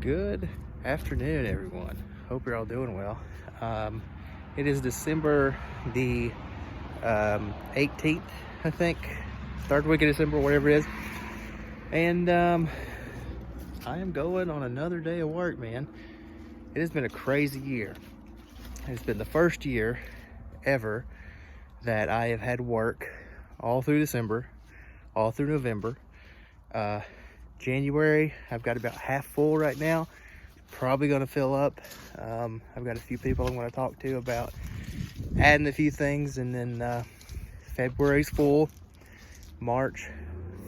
Good afternoon, everyone. Hope you're all doing well. It is December the 18th, I think, third week of December, whatever it is. And I am going on another day of work, man. It has been a crazy year. It's been the first year ever that I have had work all through December, all through November. January, I've got about half full right now. Probably going to fill up. I've got a few people I'm going to talk to about adding a few things, and then February's full, March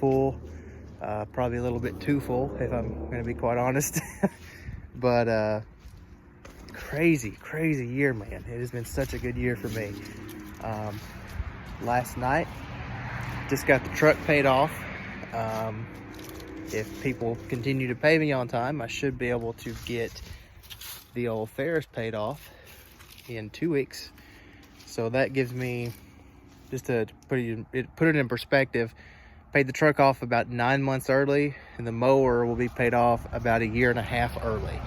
full, probably a little bit too full if I'm going to be quite honest. But crazy year, man. It has been such a good year for me. Last night, just got the truck paid off. If people continue to pay me on time, I should be able to get the old Ferris paid off in 2 weeks. So that gives me, just to put it in perspective, paid the truck off about 9 months early, and the mower will be paid off about 1.5 years early.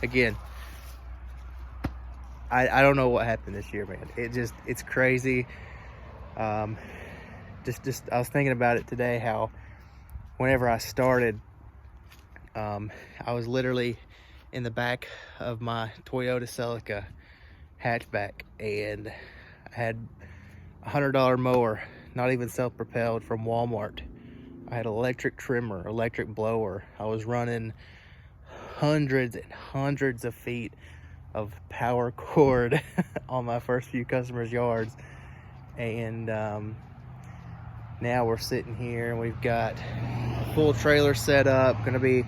Again, I don't know what happened this year, man. It's crazy. Just I was thinking about it today, how whenever I started, I was literally in the back of my Toyota Celica hatchback, and I had a $100 mower, not even self-propelled, from Walmart. I had electric trimmer, electric blower. I was running hundreds and hundreds of feet of power cord on my first few customers' yards, and now we're sitting here and we've got a full trailer set up. Going to be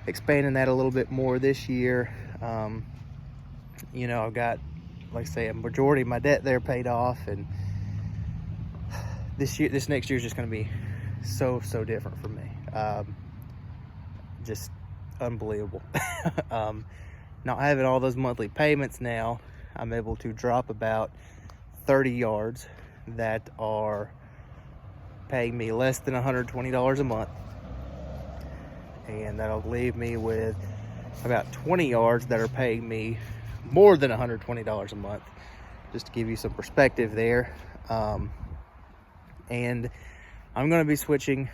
expanding that a little bit more this year. I've got, like I say, a majority of my debt there paid off, and this next year is just going to be so different for me. Just unbelievable. Not having all those monthly payments now, I'm able to drop about 30 yards that are paying me less than $120 a month, and that'll leave me with about 20 yards that are paying me more than $120 a month, just to give you some perspective there. And I'm going to be switching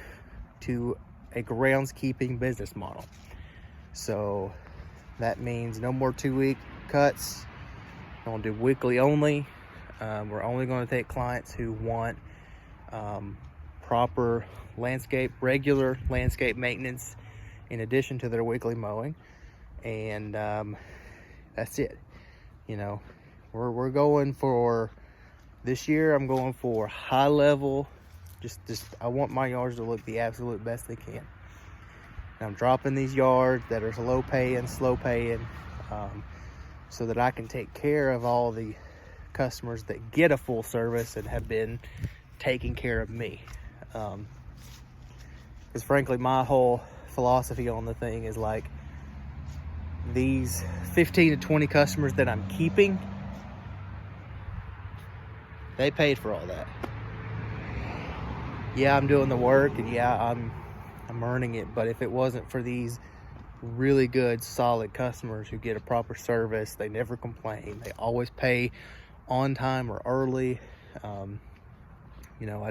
to a groundskeeping business model, so that means no more 2-week cuts. I'm going to do weekly only. We're only going to take clients who want proper regular landscape maintenance in addition to their weekly mowing, and that's it. We're going for this year. I'm going for high level. Just I want my yards to look the absolute best they can. And I'm dropping these yards that are slow paying, so that I can take care of all the customers that get a full service and have been taking care of me. Because frankly, my whole philosophy on the thing is like, these 15 to 20 customers that I'm keeping, they paid for all that. Yeah, I'm doing the work, and yeah, I'm earning it, but if it wasn't for these really good, solid customers who get a proper service, they never complain, they always pay on time or early. I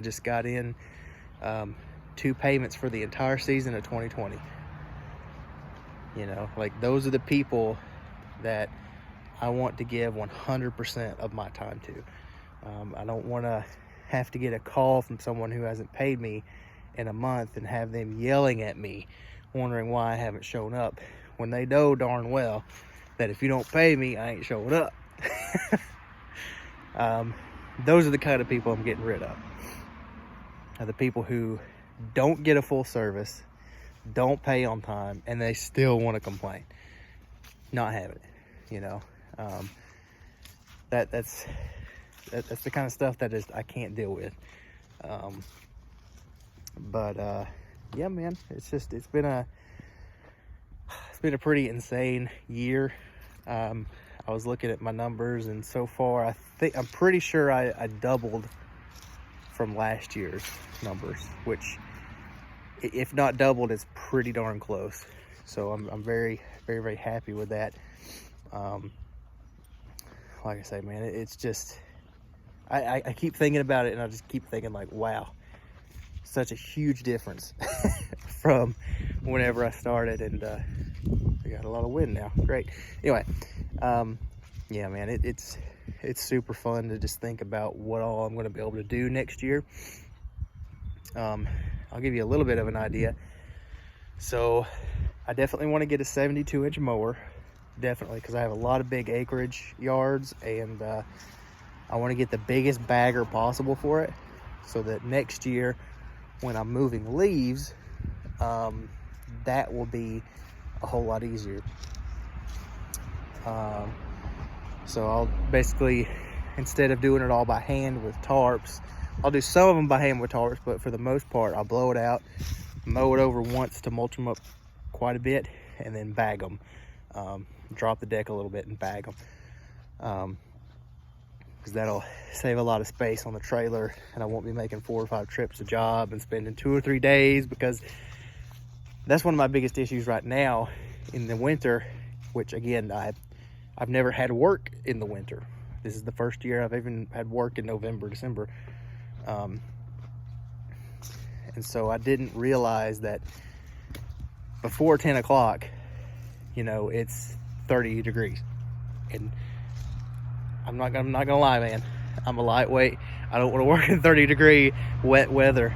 just got in 2 payments for the entire season of 2020. Like, those are the people that I want to give 100% of my time to. I don't want to have to get a call from someone who hasn't paid me in a month and have them yelling at me, wondering why I haven't shown up, when they know darn well that if you don't pay me, I ain't showing up. Those are the kind of people I'm getting rid of. The people who don't get a full service, don't pay on time, and they still want to complain. Not having it, that's the kind of stuff that I can't deal with. Yeah, man, it's been a pretty insane year. I was looking at my numbers, and so far I'm pretty sure I doubled from last year's numbers, which if not doubled, it's pretty darn close. So I'm very, very, very happy with that. Like I say, man, it's just, I keep thinking about it, and I just keep thinking like, wow, such a huge difference from whenever I started. And I got a lot of wind now. Great. Anyway, yeah, man, it's super fun to just think about what all I'm going to be able to do next year. I'll give you a little bit of an idea. So I definitely want to get a 72-inch mower, definitely, because I have a lot of big acreage yards, and I want to get the biggest bagger possible for it, so that next year when I'm moving leaves, that will be a whole lot easier. So I'll basically, instead of doing it all by hand with tarps, I'll do some of them by hand with tarps, but for the most part, I'll blow it out, mow it over once to mulch them up quite a bit, and then bag them. Drop the deck a little bit and bag them. Because that'll save a lot of space on the trailer, and I won't be making 4 or 5 trips a job and spending 2 or 3 days, because that's one of my biggest issues right now in the winter, which again, I've never had work in the winter. This is the first year I've even had work in November, December. And so I didn't realize that before 10 o'clock, you know, it's 30 degrees. And I'm not gonna lie, man, I'm a lightweight. I don't want to work in 30-degree wet weather.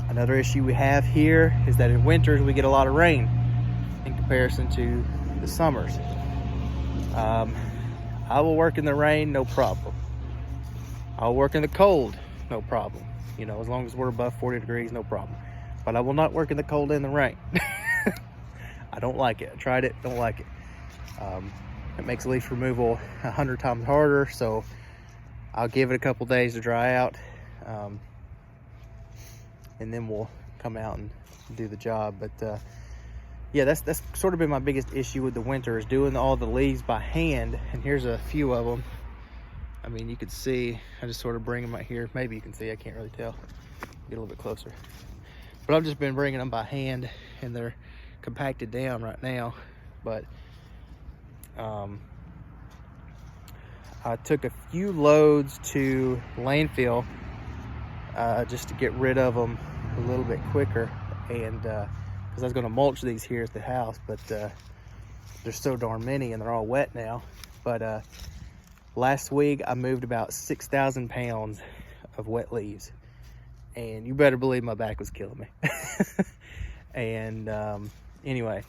Another issue we have here is that in winters we get a lot of rain in comparison to the summers. I will work in the rain, no problem. I'll work in the cold, no problem. You know, as long as we're above 40 degrees, no problem. But I will not work in the cold and the rain. I don't like it. I tried it, don't like it. It makes leaf removal 100 times harder, so I'll give it a couple days to dry out, and then we'll come out and do the job. But yeah, that's sort of been my biggest issue with the winter, is doing all the leaves by hand. And here's a few of them. I mean, you can see, I just sort of bring them out here. Maybe you can see, I can't really tell. Get a little bit closer. But I've just been bringing them by hand, and they're compacted down right now. But I took a few loads to landfill just to get rid of them a little bit quicker, and because I was going to mulch these here at the house, but there's so darn many and they're all wet now. But last week I moved about 6,000 pounds of wet leaves, and you better believe my back was killing me. And anyway,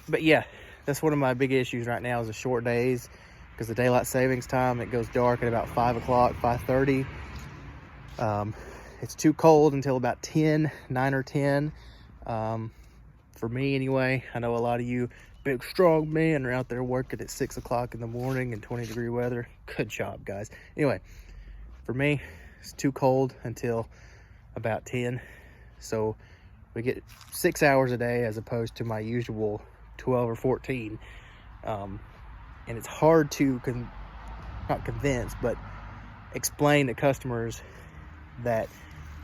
but yeah, that's one of my big issues right now, is the short days, because the daylight savings time, it goes dark at about 5 o'clock, 5:30. It's too cold until about 9 or 10. For me anyway. I know a lot of you big strong men are out there working at 6 o'clock in the morning in 20-degree weather. Good job, guys. Anyway, for me, it's too cold until about 10. So we get 6 hours a day as opposed to my usual 12 or 14. And it's hard to not convince, but explain to customers that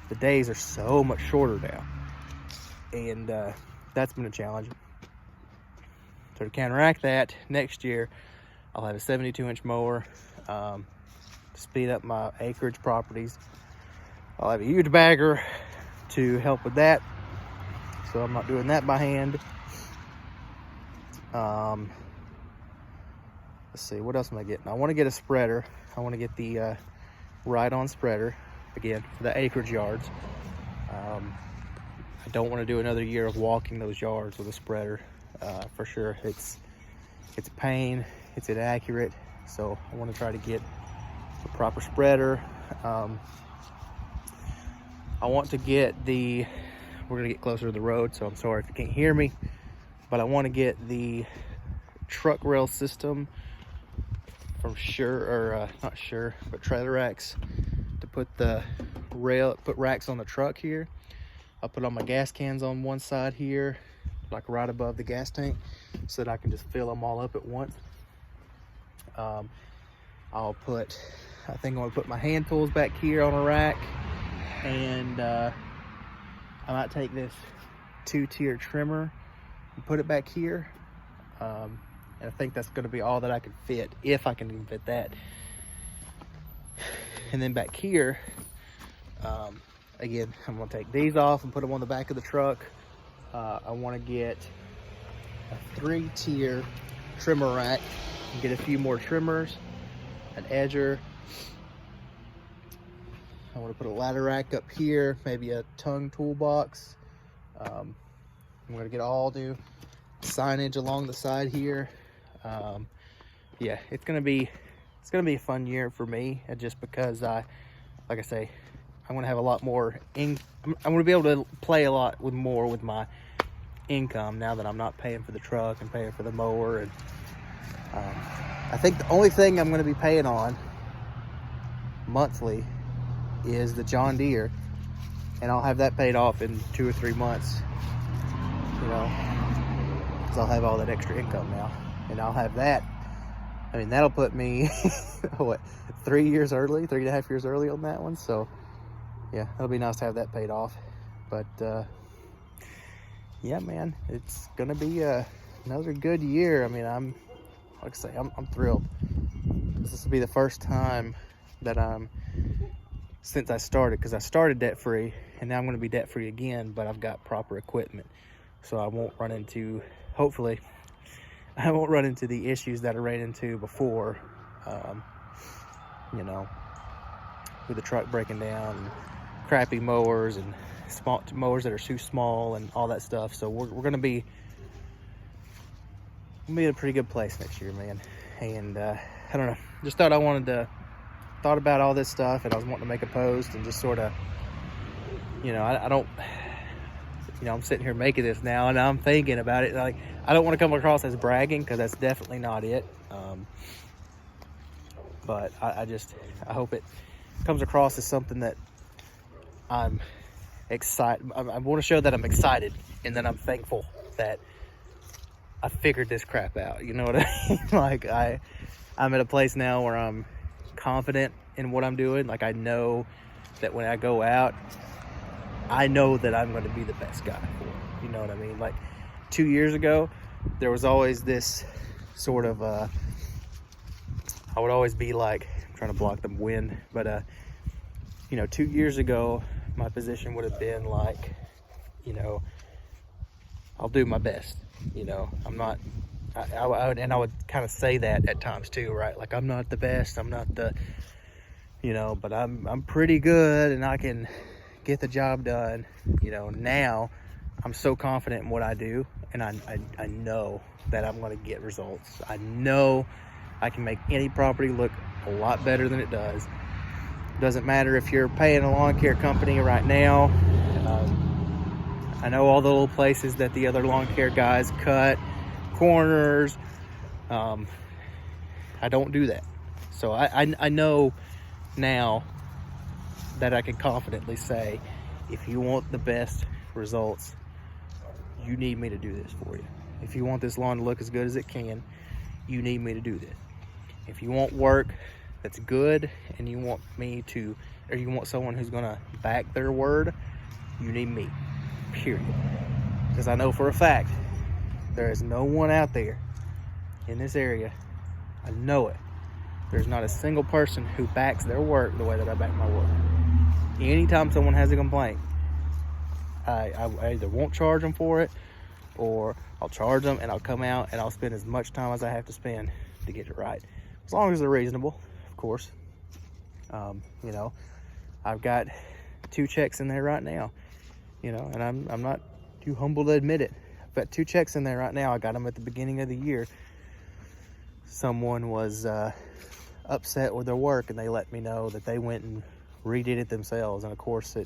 the days are so much shorter now. And that's been a challenge. So to counteract that, next year I'll have a 72-inch mower to speed up my acreage properties. I'll have a huge bagger to help with that, so I'm not doing that by hand. Let's see, what else am I getting? I want to get a spreader. I want to get the ride-on spreader, again, for the acreage yards. I don't want to do another year of walking those yards with a spreader, for sure. It's a pain, it's inaccurate, so I want to try to get the proper spreader. I want to get we're gonna get closer to the road, so I'm sorry if you can't hear me, but I want to get the truck rail system from not Sure, but Trailer Racks, to put racks on the truck here. I'll put all my gas cans on one side here, like right above the gas tank, so that I can just fill them all up at once. I think I'm gonna put my hand tools back here on a rack, and I might take this 2-tier trimmer and put it back here. And I think that's going to be all that I can fit, if I can even fit that. And then back here, again, I'm going to take these off and put them on the back of the truck. I want to get a 3-tier trimmer rack and get a few more trimmers, an edger. I want to put a ladder rack up here, maybe a tongue toolbox. I'm going to get all new signage along the side here. Yeah, it's gonna be a fun year for me, just because like I say, I'm gonna have a lot more I'm gonna be able to play a lot more with my income now that I'm not paying for the truck and paying for the mower. And I think the only thing I'm gonna be paying on monthly is the John Deere, and I'll have that paid off in 2 or 3 months, you know, because I'll have all that extra income now. And I'll have that. I mean, that'll put me, what, 3.5 years early on that one. So, yeah, it'll be nice to have that paid off. But, yeah, man, it's going to be another good year. I mean, like I say, I'm thrilled. This will be the first time that since I started, because I started debt-free, and now I'm going to be debt-free again, but I've got proper equipment. So I won't run into, hopefully, I won't run into the issues that I ran into before, you know, with the truck breaking down, and crappy mowers, and small mowers that are too small, and all that stuff. So we're gonna be in a pretty good place next year, man. And I don't know, just thought about all this stuff, and I was wanting to make a post and just sort of, you know, I don't. You know, I'm sitting here making this now, and I'm thinking about it. Like, I don't want to come across as bragging, because that's definitely not it. But I hope it comes across as something that I'm excited. I want to show that I'm excited, and that I'm thankful that I figured this crap out. You know what I mean? Like, I'm at a place now where I'm confident in what I'm doing. Like, I know that when I go out, I know that I'm going to be the best guy for it. You know what I mean? Like, 2 years ago, there was always this sort of, I would always be like, I'm trying to block the wind, but, you know, 2 years ago, my position would have been like, you know, I'll do my best. You know, I'm not, I would kind of say that at times too, right? Like, I'm not the best, I'm not the, you know, but I'm pretty good, and I can get the job done. You know, now I'm so confident in what I do, and I know that I'm going to get results. I know I can make any property look a lot better than it does. Doesn't matter if you're paying a lawn care company right now. I know all the little places that the other lawn care guys cut corners. I don't do that. So I know now that I can confidently say, if you want the best results, you need me to do this for you. If you want this lawn to look as good as it can, you need me to do this. If you want work that's good, and you want me to, or you want someone who's gonna back their word, you need me, period. Because I know for a fact, there is no one out there in this area, I know it, there's not a single person who backs their work the way that I back my work. Anytime someone has a complaint, I either won't charge them for it, or I'll charge them, and I'll come out and I'll spend as much time as I have to spend to get it right. As long as they're reasonable, of course. You know, I've got 2 checks in there right now, you know, and I'm not too humble to admit it. I've got 2 checks in there right now. I got them at the beginning of the year. Someone was upset with their work, and they let me know that they went and redid it themselves, and of course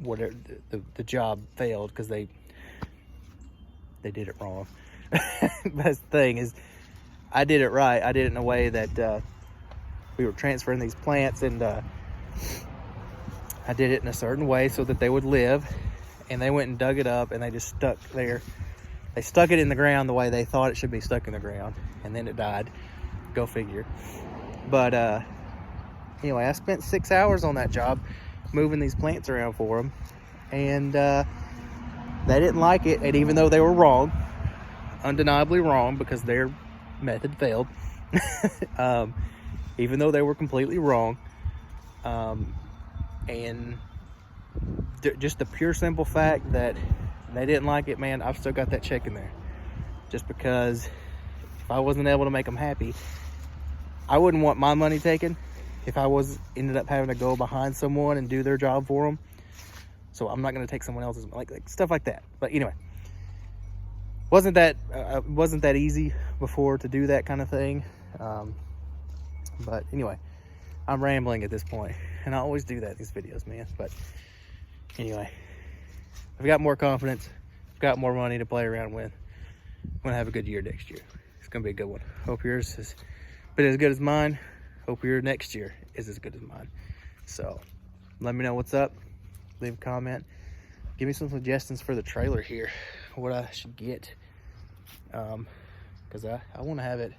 the job failed because they did it wrong. Best thing is, I did it right. I did it in a way that we were transferring these plants, and I did it in a certain way so that they would live. And they went and dug it up, and they just stuck there. They stuck it in the ground the way they thought it should be stuck in the ground, and then it died. Go figure. But anyway, I spent 6 hours on that job. moving these plants around for them, and they didn't like it. And even though they were wrong, undeniably wrong, because their method failed, even though they were completely wrong, and just the pure simple fact that they didn't like it, man, I've still got that check in there. Just because if I wasn't able to make them happy, I wouldn't want my money taken if I ended up having to go behind someone and do their job for them. So I'm not going to take someone else's, like stuff like that. But anyway, wasn't that easy before to do that kind of thing. But anyway, I'm rambling at this point, and I always do that in these videos, man. But anyway, I've got more confidence, I've got more money to play around with. I'm gonna have a good year next year. It's gonna be a good one. Hope yours has been as good as mine. Hope your next year is as good as mine. So let me know what's up. Leave a comment. Give me some suggestions for the trailer here, what I should get. Because I want to have it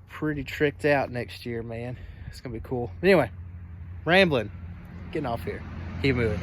pretty tricked out next year, man. It's gonna be cool. But anyway, rambling, getting off here. Keep moving.